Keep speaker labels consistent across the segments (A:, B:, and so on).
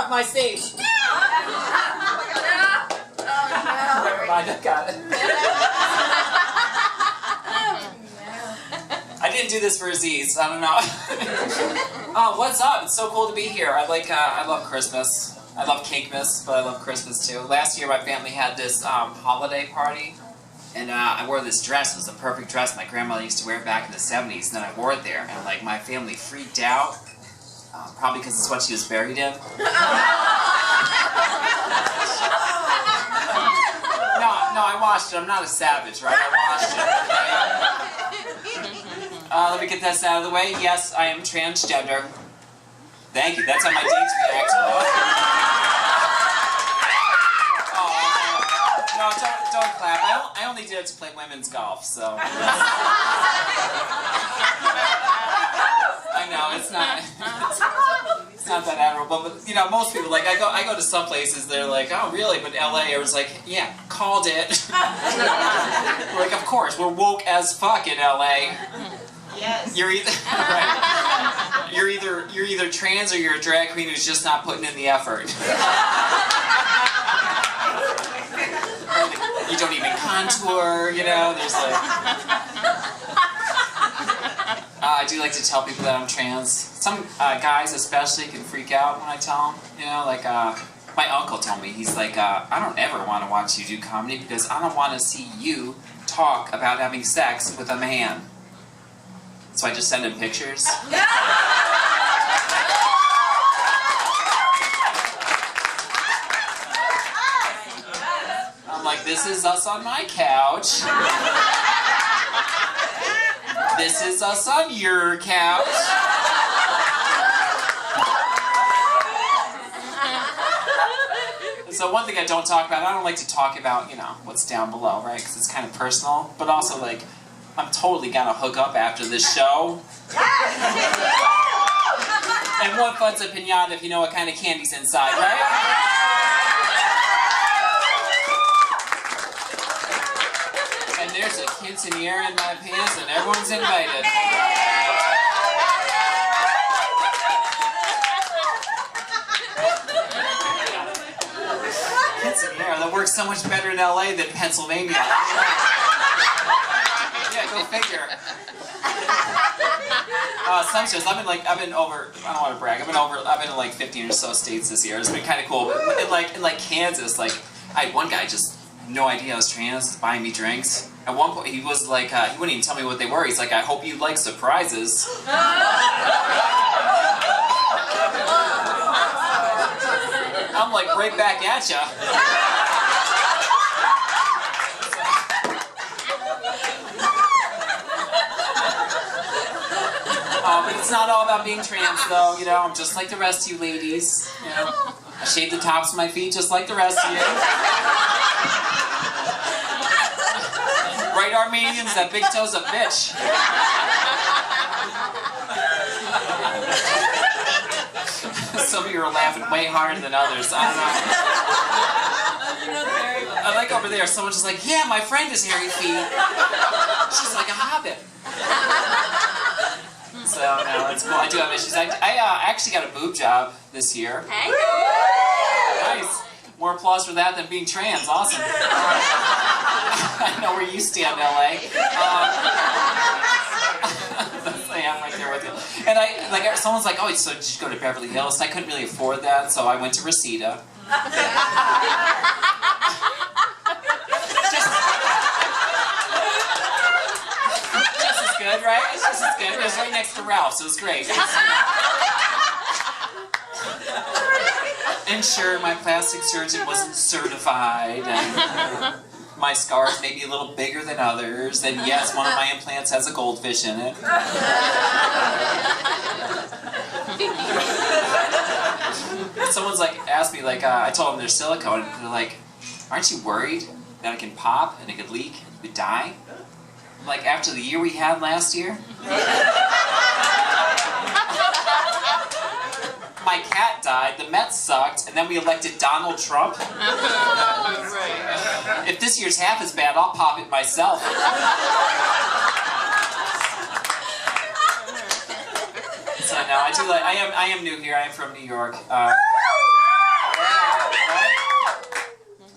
A: up my stage. Never mind, I got it. I didn't do this for Aziz. I don't know. Oh, what's up? It's so cool to be here. I love Christmas. I love Kinkmas, but I love Christmas too. Last year, my family had this holiday party, and I wore this dress. It was the perfect dress my grandmother used to wear back in the 70s. And then I wore it there, and like my family freaked out, probably because it's what she was buried in. No, I washed it. I'm not a savage, right? I washed it. Okay? Let me get this out of the way. Yes, I am transgender. Thank you. That's how my dates react. No, don't clap. I only did it to play women's golf, so. I know it's not. It's not that admirable, but you know, most people, like I go to some places, they're like, oh really? But LA, I was like, yeah, called it. Like, of course, we're woke as fuck in LA. Yes. You're either right. You're either trans or you're a drag queen who's just not putting in the effort. You don't even contour, you know. There's like. I do like to tell people that I'm trans. Some guys especially can freak out when I tell them, you know, like my uncle told me, he's like, I don't ever want to watch you do comedy because I don't want to see you talk about having sex with a man. So I just send him pictures. I'm like, this is us on my couch. This is us on your couch. So one thing I don't talk about, I don't like to talk about, you know, what's down below, right? Because it's kind of personal. But also, like, I'm totally gonna hook up after this show. And one fun's a pinata if you know what kind of candy's inside, right? And there's a quinceanera in my pants and everyone's invited. Quinceanera, that works so much better in LA than Pennsylvania. Yeah, go figure. Some shows, I've been over, I don't want to brag, I've been in like 15 or so states this year. It's been kind of cool. But in like Kansas, like, I had one guy just, no idea I was trans, buying me drinks. At one point, he was like, he wouldn't even tell me what they were. He's like, I hope you like surprises. I'm like, right back at ya. But it's not all about being trans, though. You know, I'm just like the rest of you ladies. You know, I shave the tops of my feet just like the rest of you. Right, Armenians? That big toe's a bitch. Some of you are laughing way harder than others. I don't know. I like over there, someone's just like, yeah, my friend has hairy feet. She's like a hobbit. So, no, that's cool. I do have issues. I actually got a boob job this year.
B: Hey.
A: Nice. More applause for that than being trans. Awesome. I know where you stand, LA. I am right there with you. And someone's like, oh, so did you go to Beverly Hills? And I couldn't really afford that, so I went to Reseda. Just as good, right? It's just as good. It was right next to Ralph's. It was great. And sure, my plastic surgeon wasn't certified, and my scars may be a little bigger than others, and yes, one of my implants has a goldfish in it. Someone's like, asked me, like, I told them they're silicone, and they're like, aren't you worried that it can pop, and it could leak, and you could die? Like, after the year we had last year? My cat died, the Mets sucked, and then we elected Donald Trump. If this year's half as bad, I'll pop it myself. So no, I am new here. I am from New York.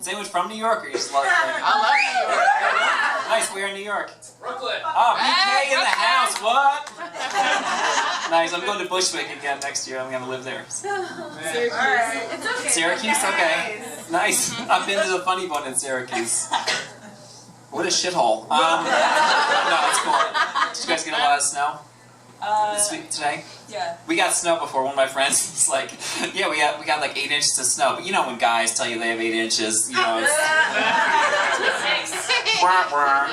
A: Is anyone from New York or you just love it?
B: I love New York.
A: Nice, we're in New York.
C: Brooklyn.
A: Oh, BK
B: Hey,
A: in the
B: Brooklyn.
A: house, what? Nice, I'm going to Bushwick again next year. I'm going to live there.
D: Syracuse. Alright. It's okay.
A: Syracuse? Okay. Nice. I've been to the Funny Bone in Syracuse. What a shithole. No, it's cool. Did you guys get a lot of snow this week today?
D: Yeah.
A: We got snow before. One of my friends was like, yeah, we got like 8 inches of snow. But you know when guys tell you they have 8 inches, you know, it's... Wah, wah.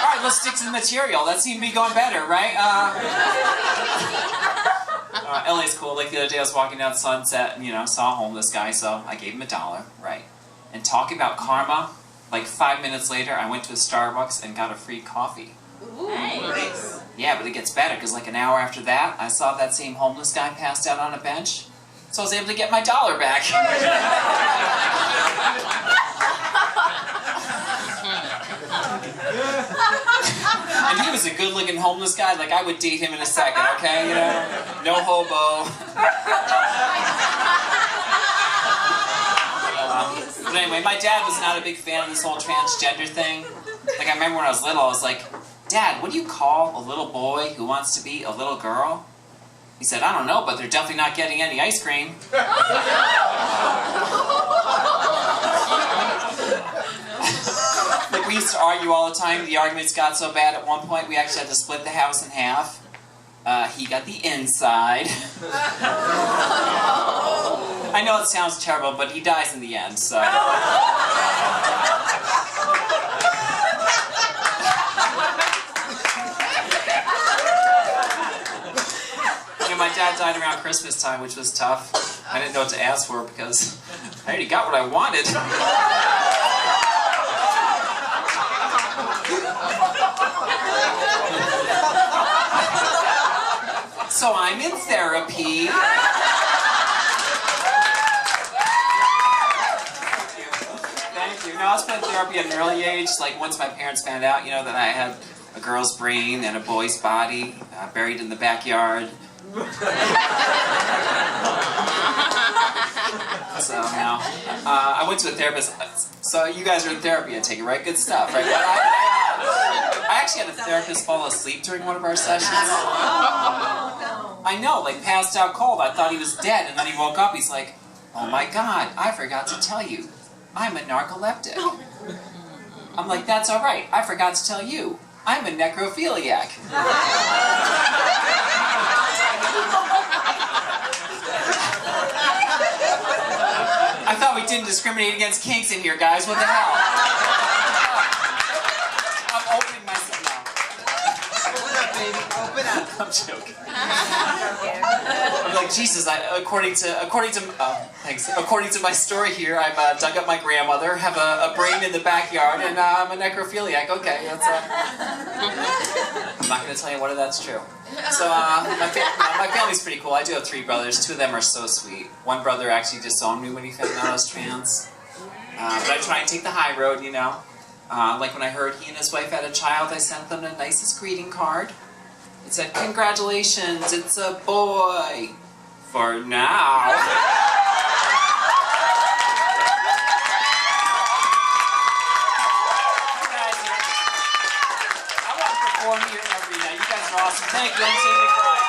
A: Alright, let's stick to the material. That seemed to be going better, right? LA's cool. Like the other day I was walking down Sunset and, you know, saw a homeless guy, so I gave him $1, right? And talking about karma, like 5 minutes later, I went to a Starbucks and got a free coffee.
D: Ooh, nice.
A: Yeah, but it gets better, because like an hour after that, I saw that same homeless guy passed out on a bench, so I was able to get my $1 back. And he was a good-looking homeless guy, like I would date him in a second, okay, you know? No hobo. But anyway, my dad was not a big fan of this whole transgender thing. Like, I remember when I was little, I was like, Dad, what do you call a little boy who wants to be a little girl? He said, I don't know, but they're definitely not getting any ice cream. Like, we used to argue all the time. The arguments got so bad at one point, we actually had to split the house in half. He got the inside. I know it sounds terrible, but he dies in the end, so... My dad died around Christmas time, which was tough. I didn't know what to ask for because I already got what I wanted. So I'm in therapy. Thank you. No, I was in therapy at an early age. Like once my parents found out, you know, that I had a girl's brain and a boy's body buried in the backyard. So no, I went to a therapist. So you guys are in therapy, I take it, right? Good stuff, right? I actually had a therapist fall asleep during one of our sessions. I know, like passed out cold. I thought he was dead, and then he woke up. He's like, "Oh my God, I forgot to tell you, I'm a narcoleptic." I'm like, "That's all right. I forgot to tell you, I'm a necrophiliac." I thought we didn't discriminate against kinks in here, guys. What the hell? I'm opening myself now.
B: Open up, baby. Open up.
A: I'm joking. I'm like, Jesus, according to my story here, I've dug up my grandmother, have a brain in the backyard, and I'm a necrophiliac. Okay, that's I'm not going to tell you whether that's true. So, my family's pretty cool. I do have 3 brothers. 2 of them are so sweet. One brother actually disowned me when he found out I was trans. But I try and take the high road, you know. Like when I heard he and his wife had a child, I sent them the nicest greeting card. It said, "Congratulations, it's a boy. For now." I want to perform here every night. You guys are awesome. Thank you. I'm Jaye McBride.